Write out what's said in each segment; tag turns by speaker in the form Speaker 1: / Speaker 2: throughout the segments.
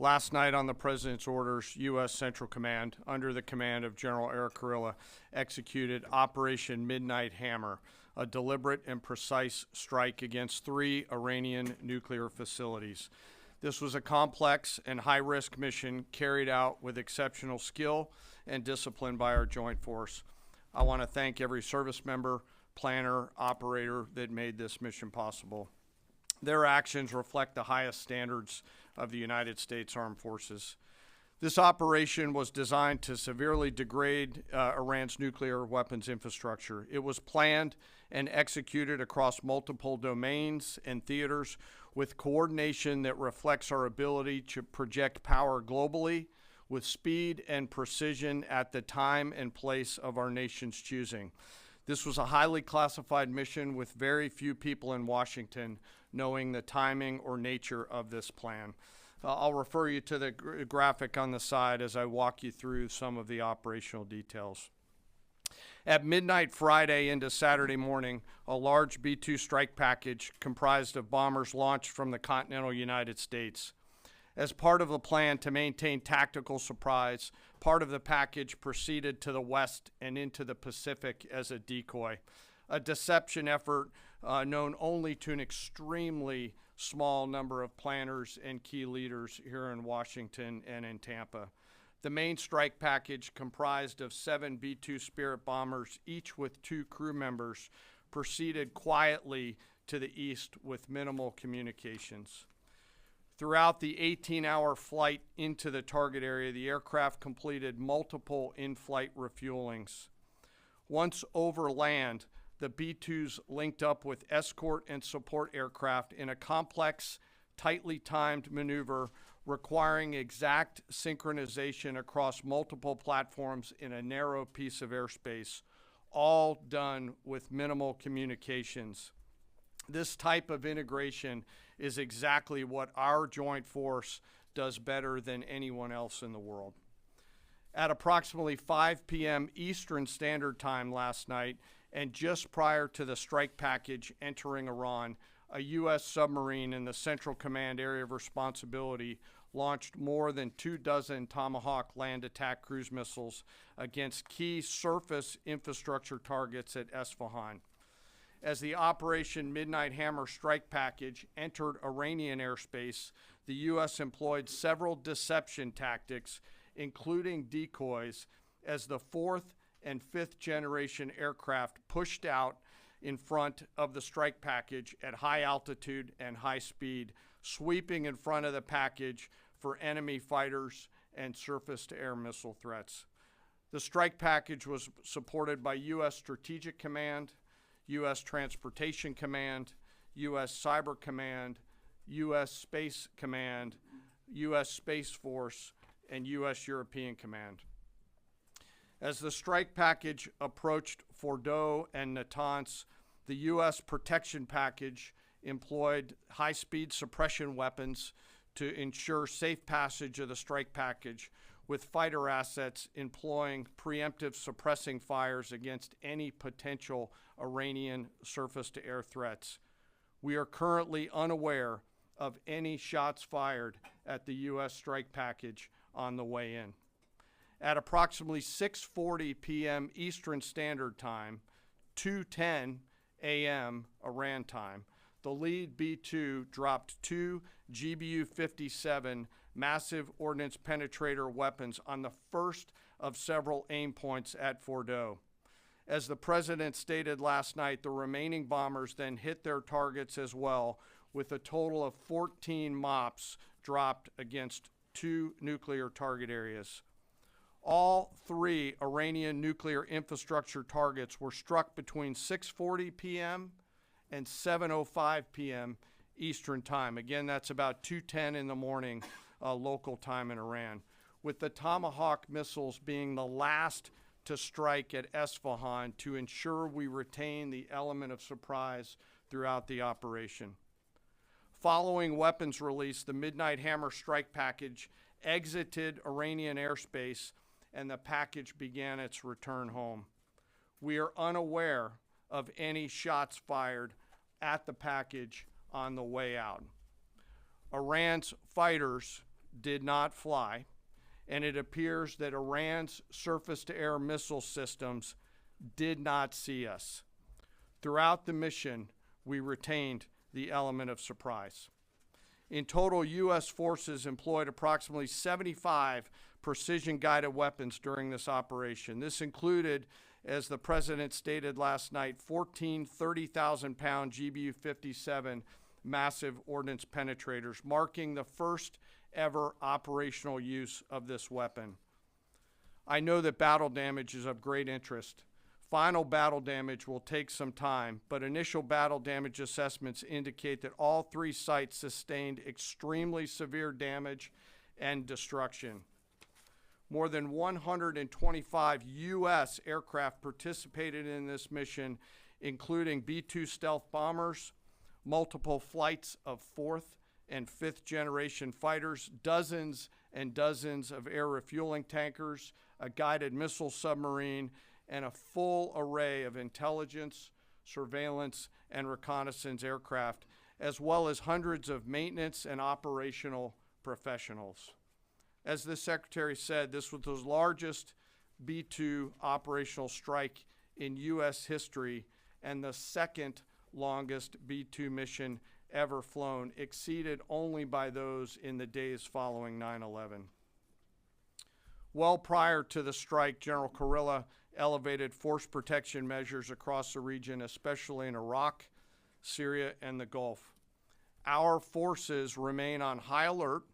Speaker 1: Last night, on the President's orders, U.S. Central Command, under the command of General Eric Kurilla, executed Operation Midnight Hammer, a deliberate and precise strike against 3 Iranian nuclear facilities. This was a complex and high-risk mission carried out with exceptional skill and discipline by our joint force. I want to thank every service member, planner, operator that made this mission possible. Their actions reflect the highest standards of the United States Armed Forces. This operation was designed to severely degrade Iran's nuclear weapons infrastructure. It was planned and executed across multiple domains and theaters with coordination that reflects our ability to project power globally with speed and precision at the time and place of our nation's choosing. This was a highly classified mission with very few people in Washington knowing the timing or nature of this plan. I'll refer you to the graphic on the side as I walk you through some of the operational details. At midnight Friday into Saturday morning, a large B-2 strike package comprised of bombers launched from the continental United States. As part of the plan to maintain tactical surprise, part of the package proceeded to the west and into the Pacific as a decoy, a deception effort known only to an extremely small number of planners and key leaders here in Washington and in Tampa. The main strike package, comprised of 7 B-2 Spirit bombers, each with 2 crew members, proceeded quietly to the east with minimal communications. Throughout the 18-hour flight into the target area, the aircraft completed multiple in-flight refuelings. Once over land, the B-2s linked up with escort and support aircraft in a complex, tightly timed maneuver requiring exact synchronization across multiple platforms in a narrow piece of airspace, all done with minimal communications. This type of integration is exactly what our joint force does better than anyone else in the world. At approximately 5 p.m. Eastern Standard Time last night, and just prior to the strike package entering Iran, a U.S. submarine in the Central Command area of responsibility launched more than 24 Tomahawk land attack cruise missiles against key surface infrastructure targets at Esfahan. As the Operation Midnight Hammer strike package entered Iranian airspace, the U.S. employed several deception tactics, including decoys, as the 4th and 5th generation aircraft pushed out in front of the strike package at high altitude and high speed, sweeping in front of the package for enemy fighters and surface-to-air missile threats. The strike package was supported by U.S. Strategic Command, U.S. Transportation Command, U.S. Cyber Command, U.S. Space Command, U.S. Space Force, and U.S. European Command. As the strike package approached Fordo and Natanz, the U.S. protection package employed high-speed suppression weapons to ensure safe passage of the strike package, with fighter assets employing preemptive suppressing fires against any potential Iranian surface-to-air threats. We are currently unaware of any shots fired at the U.S. strike package on the way in. At approximately 6:40 p.m. Eastern Standard Time, 2:10 a.m. Iran time, the lead B-2 dropped 2 GBU-57 massive ordnance penetrator weapons on the first of several aim points at Fordo. As the President stated last night, the remaining bombers then hit their targets as well, with a total of 14 MOPs dropped against 2 nuclear target areas. All 3 Iranian nuclear infrastructure targets were struck between 6:40 p.m. and 7:05 p.m. Eastern Time. Again, that's about 2:10 in the morning local time in Iran, with the Tomahawk missiles being the last to strike at Esfahan to ensure we retain the element of surprise throughout the operation. Following weapons release, the Midnight Hammer strike package exited Iranian airspace and the package began its return home. We are unaware of any shots fired at the package on the way out. Iran's fighters did not fly, and it appears that Iran's surface-to-air missile systems did not see us. Throughout the mission, we retained the element of surprise. In total, U.S. forces employed approximately 75 precision-guided weapons during this operation. This included, as the President stated last night, 14 30,000-pound GBU-57 massive ordnance penetrators, marking the first ever operational use of this weapon. I know that battle damage is of great interest. Final battle damage will take some time, but initial battle damage assessments indicate that all three sites sustained extremely severe damage and destruction. More than 125 U.S. aircraft participated in this mission, including B-2 stealth bombers, multiple flights of fourth and fifth generation fighters, dozens and dozens of air refueling tankers, a guided missile submarine, and a full array of intelligence, surveillance, and reconnaissance aircraft, as well as hundreds of maintenance and operational professionals. As the Secretary said, this was the largest B-2 operational strike in U.S. history and the second longest B-2 mission ever flown, exceeded only by those in the days following 9/11. Well prior to the strike, General Kurilla elevated force protection measures across the region, especially in Iraq, Syria, and the Gulf. Our forces remain on high alert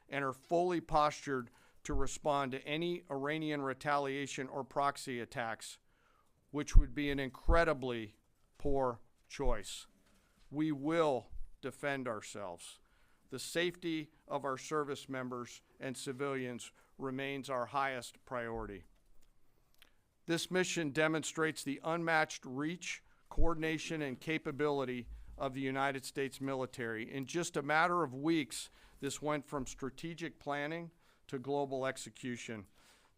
Speaker 1: and are fully postured to respond to any Iranian retaliation or proxy attacks, which would be an incredibly poor choice. We will defend ourselves. The safety of our service members and civilians remains our highest priority. This mission demonstrates the unmatched reach, coordination, and capability of the United States military. In just a matter of weeks, this went from strategic planning to global execution.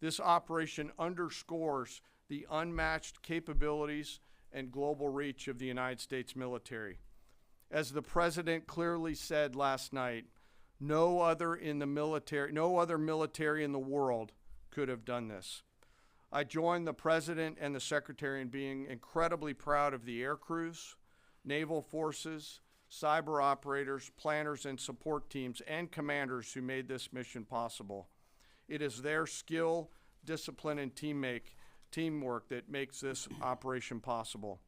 Speaker 1: This operation underscores the unmatched capabilities and global reach of the United States military. As the President clearly said last night, no other military in the world could have done this. I join the President and the Secretary in being incredibly proud of the air crews, naval forces, cyber operators, planners, and support teams, and commanders who made this mission possible. It is their skill, discipline, and teamwork that makes this operation possible.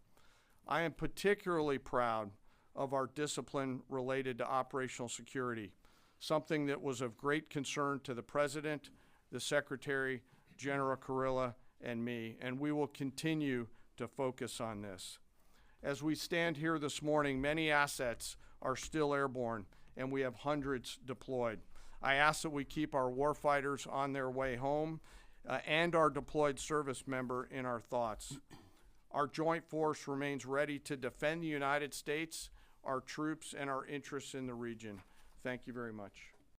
Speaker 1: I am particularly proud of our discipline related to operational security, something that was of great concern to the President, the Secretary, General Kurilla, and me, and we will continue to focus on this. As we stand here this morning, many assets are still airborne, and we have hundreds deployed. I ask that we keep our warfighters on their way home and our deployed service member in our thoughts. Our joint force remains ready to defend the United States, our troops, and our interests in the region. Thank you very much.